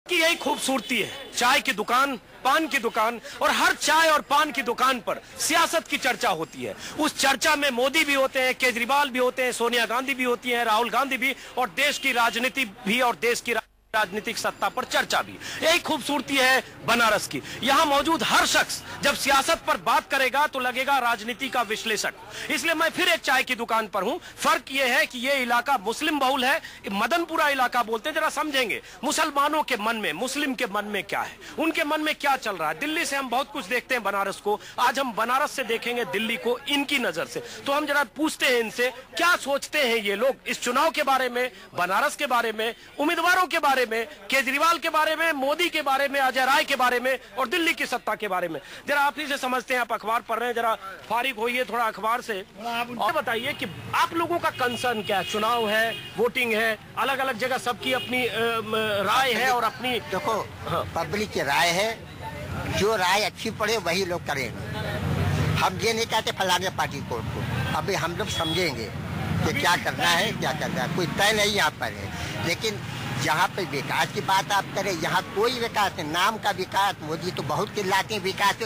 की यही खूबसूरती है। चाय की दुकान, पान की दुकान और हर चाय और पान की दुकान पर सियासत की चर्चा होती है। उस चर्चा में मोदी भी होते हैं, केजरीवाल भी होते हैं, सोनिया गांधी भी होती हैं, राहुल गांधी भी, और देश की राजनीति भी और देश की राजनीतिक सत्ता पर चर्चा भी। यही खूबसूरती है बनारस की। यहां मौजूद हर शख्स जब सियासत पर बात करेगा तो लगेगा राजनीति का विश्लेषक। इसलिए मैं फिर एक चाय की दुकान पर हूं। फर्क यह है कि यह इलाका मुस्लिम बहुल है, मदनपुरा इलाका बोलते हैं। जरा समझेंगे मुसलमानों के मन में, मुस्लिम के मन में क्या है, उनके मन में क्या चल रहा है। दिल्ली से हम बहुत कुछ देखते हैं बनारस को, आज हम बनारस से देखेंगे दिल्ली को इनकी नजर से। तो हम जरा पूछते हैं इनसे क्या सोचते हैं ये लोग इस चुनाव के बारे में, बनारस के बारे में, उम्मीदवारों के बारे में, केजरीवाल के बारे में, मोदी के बारे में, अजय राय के बारे में और दिल्ली की सत्ता के बारे में। जरा आप ही से समझते हैं, आप अखबार पढ़ रहे हैं, जरा फारिग होइए थोड़ा अखबार से और बताइए कि आप लोगों का कंसर्न क्या है। चुनाव है, वोटिंग है, अलग अलग जगह सबकी अपनी राय है और अपनी, देखो पब्लिक की राय है, जो राय अच्छी पड़े वही लोग करेंगे। हम ये नहीं कहते फलाने पार्टी को, अभी हम लोग समझेंगे कि क्या करना है, क्या करना है, कोई तय नहीं यहाँ पर है। लेकिन जहाँ पे विकास की बात आप करें, यहाँ कोई विकास नहीं, नाम का विकास। मोदी तो बहुत चिल्लाते हैं विकास,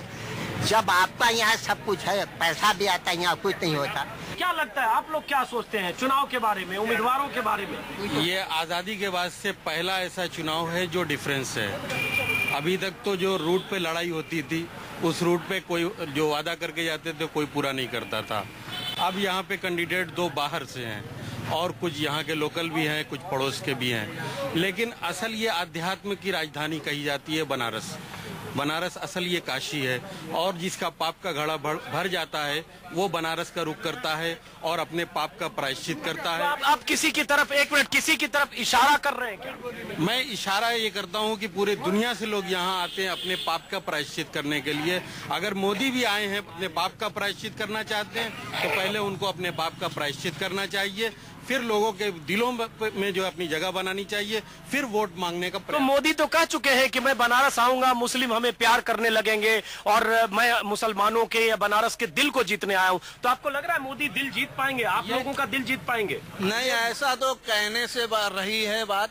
जब आपका यहाँ सब कुछ है, पैसा भी आता है, यहाँ कुछ नहीं होता। क्या लगता है, आप लोग क्या सोचते हैं चुनाव के बारे में, उम्मीदवारों के बारे में? ये आज़ादी के बाद से पहला ऐसा चुनाव है जो डिफरेंस है। अभी तक तो जो रूट पे लड़ाई होती थी, उस रूट पे कोई जो वादा करके जाते थे कोई पूरा नहीं करता था। अब यहाँ पे कैंडिडेट दो बाहर से हैं और कुछ यहाँ के लोकल भी हैं, कुछ पड़ोस के भी हैं। लेकिन असल ये अध्यात्म की राजधानी कही जाती है बनारस। बनारस असल ये काशी है, और जिसका पाप का घड़ा भर जाता है वो बनारस का रुख करता है और अपने पाप का प्रायश्चित करता है। आप किसी की तरफ, एक मिनट, किसी की तरफ इशारा कर रहे हैं क्या? मैं इशारा ये करता हूँ कि पूरे दुनिया से लोग यहाँ आते हैं अपने पाप का प्रायश्चित करने के लिए। अगर मोदी भी आए हैं अपने पाप का प्रायश्चित करना चाहते हैं तो पहले उनको अपने पाप का प्रायश्चित करना चाहिए, फिर लोगों के दिलों में जो अपनी जगह बनानी चाहिए, फिर वोट मांगने का। तो मोदी तो कह चुके हैं कि मैं बनारस आऊंगा, मुस्लिम हमें प्यार करने लगेंगे और मैं मुसलमानों के या बनारस के दिल को जीतने आया हूं। तो आपको लग रहा है मोदी दिल जीत पाएंगे, आप लोगों का दिल जीत पाएंगे? नहीं, ऐसा तो कहने से रही है बात।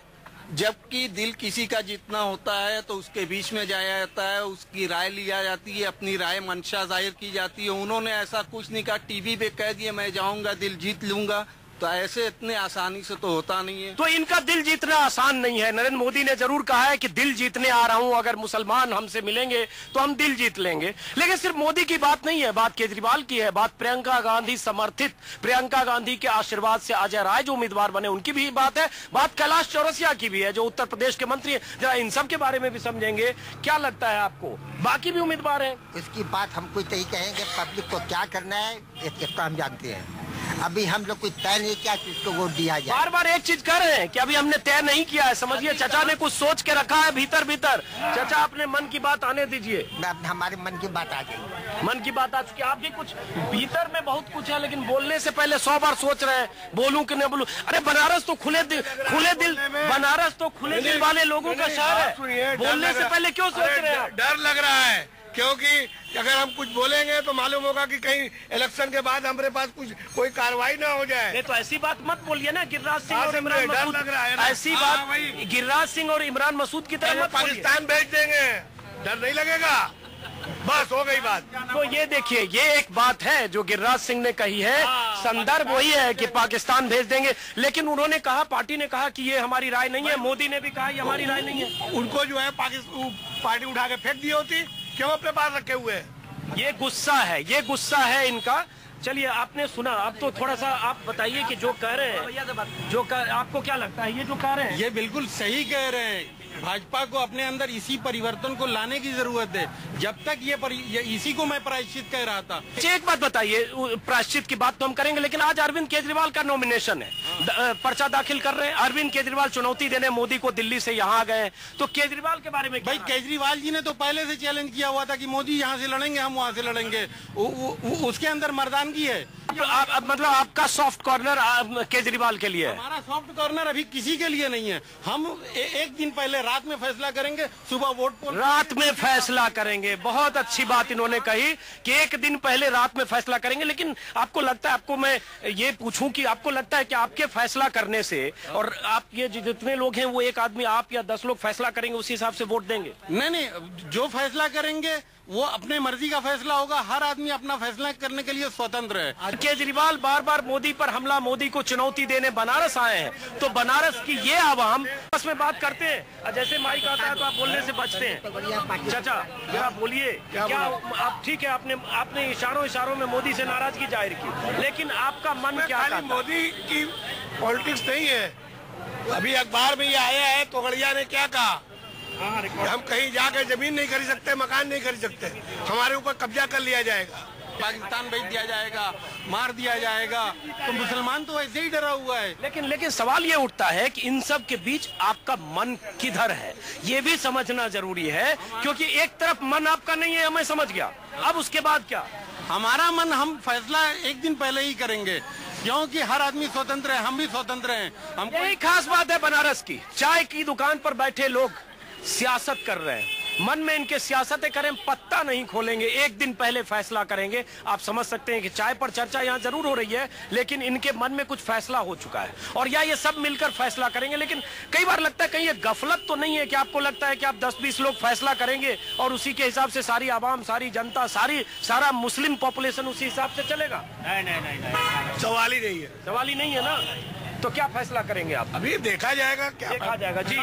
जबकि दिल किसी का जीतना होता है तो उसके बीच में जाया जाता है, उसकी राय लिया जाती है, अपनी राय मंशा जाहिर की जाती है। उन्होंने ऐसा कुछ नहीं कहा, टीवी पे कह दिया मैं जाऊंगा दिल जीत लूंगा, तो ऐसे इतने आसानी से तो होता नहीं है। तो इनका दिल जीतना आसान नहीं है। नरेंद्र मोदी ने जरूर कहा है कि दिल जीतने आ रहा हूं, अगर मुसलमान हमसे मिलेंगे तो हम दिल जीत लेंगे। लेकिन सिर्फ मोदी की बात नहीं है, बात केजरीवाल की है, बात प्रियंका गांधी समर्थित, प्रियंका गांधी के आशीर्वाद से अजय राय जो उम्मीदवार बने उनकी भी बात है, बात कैलाश चौरसिया की भी है जो उत्तर प्रदेश के मंत्री है। जरा इन सब के बारे में भी समझेंगे। क्या लगता है आपको, बाकी भी उम्मीदवार है? इसकी बात हम कुछ नहीं कहेंगे, पब्लिक को क्या करना है इसका हम जानते हैं। अभी हम लोग कुछ तय नहीं किया किसको वोट दिया जाए। बार बार एक चीज कह रहे हैं कि अभी हमने तय नहीं किया है। समझिए चचा ने कुछ सोच के रखा है भीतर भीतर। चचा अपने मन की बात आने दीजिए। हमारे मन की बात आ गई, मन की बात आ चुकी है। आप भी कुछ भीतर में बहुत कुछ है, लेकिन बोलने से पहले 100 बार सोच रहे हैं, बोलूं कि नहीं बोलूं। अरे बनारस तो खुले दिल बनारस तो खुले दिल वाले लोगों का शहर है, बोलने से पहले क्यों सोच रहे हैं? डर लग रहा है क्योंकि अगर हम कुछ बोलेंगे तो मालूम होगा कि कहीं इलेक्शन के बाद हमारे पास कोई कार्रवाई ना हो जाए। नहीं तो ऐसी बात मत बोलिए ना, गिरिराज सिंह और इमरान मसूद, ऐसी बात गिरिराज सिंह और इमरान मसूद की तरह पाकिस्तान भेज देंगे, डर नहीं लगेगा, बस हो गई बात। तो ये देखिए, ये एक बात है जो गिरिराज सिंह ने कही है, संदर्भ वही है कि पाकिस्तान भेज देंगे। लेकिन उन्होंने कहा, पार्टी ने कहा कि ये हमारी राय नहीं है, मोदी ने भी कहा ये हमारी राय नहीं है। उनको जो है पाकिस्तान पार्टी उठा के फेंक दी होती, क्यों अपने पास रखे हुए? ये गुस्सा है, ये गुस्सा है इनका। चलिए आपने सुना, अब तो थोड़ा सा आप बताइए कि जो कह रहे हैं, आपको क्या लगता है ये जो कह रहे हैं? ये बिल्कुल सही कह रहे हैं। भाजपा को अपने अंदर इसी परिवर्तन को लाने की जरूरत है। जब तक ये इसी को मैं प्रायश्चित कह रहा था। एक बात बताइए, प्रायश्चित की बात तो हम करेंगे, लेकिन आज अरविंद केजरीवाल का नॉमिनेशन है, पर्चा दाखिल कर रहे हैं। अरविंद केजरीवाल चुनौती देने मोदी को दिल्ली से यहाँ गए, तो केजरीवाल के बारे में भाई केजरीवाल जी ने तो पहले से चैलेंज किया हुआ था कि मोदी यहाँ से लड़ेंगे, हम वहाँ से लड़ेंगे। उसके अंदर मर्दानगी है। मतलब आपका सॉफ्ट कॉर्नर केजरीवाल के लिए है? हमारा सॉफ्ट कॉर्नर अभी किसी के लिए नहीं है। हम एक दिन पहले रात में फैसला करेंगे, सुबह वोट पोल रात में फैसला करेंगे। बहुत अच्छी बात इन्होंने कही कि एक दिन पहले रात में फैसला करेंगे। लेकिन आपको लगता है, आपको मैं ये पूछूं कि आपको लगता है कि आपके फैसला करने से, और आप ये जितने लोग हैं वो एक आदमी आप या 10 लोग फैसला करेंगे उसी हिसाब से वोट देंगे? नहीं, जो फैसला करेंगे वो अपने मर्जी का फैसला होगा। हर आदमी अपना फैसला करने के लिए स्वतंत्र है। केजरीवाल बार बार मोदी पर हमला, मोदी को चुनौती देने बनारस आए हैं, तो बनारस की ये आवाम आपस में बात करते हैं, जैसे माइक आता है तो आप बोलने से बचते हैं। चाचा जरा बोलिए, क्या आप ठीक है, आपने इशारों में मोदी से नाराजगी जाहिर की, लेकिन आपका मन क्या कहता है? मोदी की पॉलिटिक्स नहीं है। अभी अखबार में ये आया है, तोगड़िया ने क्या कहा, हम कहीं जाकर जमीन नहीं खरीद सकते, मकान नहीं खरीद सकते, हमारे ऊपर कब्जा कर लिया जाएगा, पाकिस्तान भेज दिया जाएगा, मार दिया जाएगा। तो मुसलमान तो ऐसे ही डरा हुआ है। लेकिन सवाल ये उठता है कि इन सब के बीच आपका मन किधर है, ये भी समझना जरूरी है, क्योंकि एक तरफ मन आपका नहीं है, मैं समझ गया। अब उसके बाद क्या? हमारा मन, हम फैसला एक दिन पहले ही करेंगे, क्योंकि हर आदमी स्वतंत्र है, हम भी स्वतंत्र हैं। हम यही खास बात है बनारस की। चाय की दुकान पर बैठे लोग सियासत कर रहे हैं, मन में इनके सियासतें करें, पत्ता नहीं खोलेंगे, एक दिन पहले फैसला करेंगे। आप समझ सकते हैं कि चाय पर चर्चा यहाँ जरूर हो रही है, लेकिन इनके मन में कुछ फैसला हो चुका है, और या ये सब मिलकर फैसला करेंगे। लेकिन कई बार लगता है कहीं ये गफलत तो नहीं है कि आपको लगता है कि आप 10-20 लोग फैसला करेंगे और उसी के हिसाब से सारी आवाम, सारी जनता, सारा मुस्लिम पॉपुलेशन उसी हिसाब से चलेगा? नहीं, सवाल ही नहीं है। सवाल ही नहीं है ना। तो क्या फैसला करेंगे आप? अभी देखा जाएगा, क्या देखा जाएगा जी।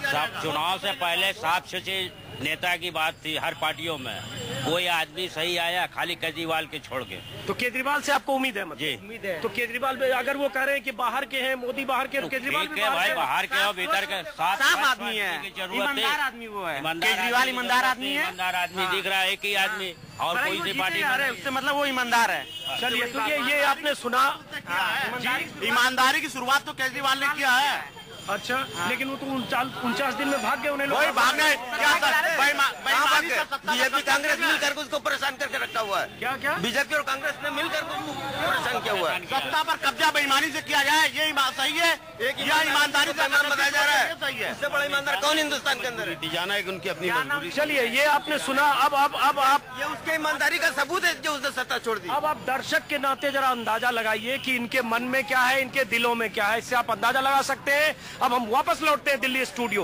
सब चुनाव से पहले साफ सच्चे नेता की बात थी हर पार्टियों में, कोई आदमी सही आया खाली केजरीवाल के छोड़ के। तो केजरीवाल से आपको उम्मीद है? मतलब जी उम्मीद है। तो केजरीवाल अगर वो कह रहे हैं कि बाहर के हैं, मोदी बाहर के, तो केजरीवाल भी भाई बाहर के हो भीतर के साफ आदमी है, ईमानदार आदमी वो है। केजरीवाल ईमानदार आदमी है, ईमानदार आदमी दिख रहा है, एक ही आदमी, और कोई सी पार्टी उससे मतलब वो ईमानदार है। चलिए, तो ये आपने सुना, ईमानदारी की शुरुआत तो केजरीवाल ने किया है। अच्छा, लेकिन वो तो 49 दिन में भाग गए, उन्हें लोग भागना है क्या? बीजेपी कांग्रेस मिलकर उसको परेशान करके रखा हुआ है। क्या बीजेपी और कांग्रेस ने मिलकर परेशान किया हुआ है। सत्ता पर कब्जा बेईमानी से किया जाए, ये सही है? यह ईमानदारी का नाम बताया जा रहा है, सही है। इससे बड़ा ईमानदार कौन हिंदुस्तान के अंदर है? जाना है उनकी अपनी मजबूरी। चलिए, ये आपने सुना। अब आप ये उसके ईमानदारी का सबूत है जो उसने सत्ता छोड़ दी। अब आप दर्शक के नाते जरा अंदाजा लगाइए कि इनके मन में क्या है, इनके दिलों में क्या है, इससे आप अंदाजा लगा सकते हैं। अब हम वापस लौटते हैं दिल्ली स्टूडियो।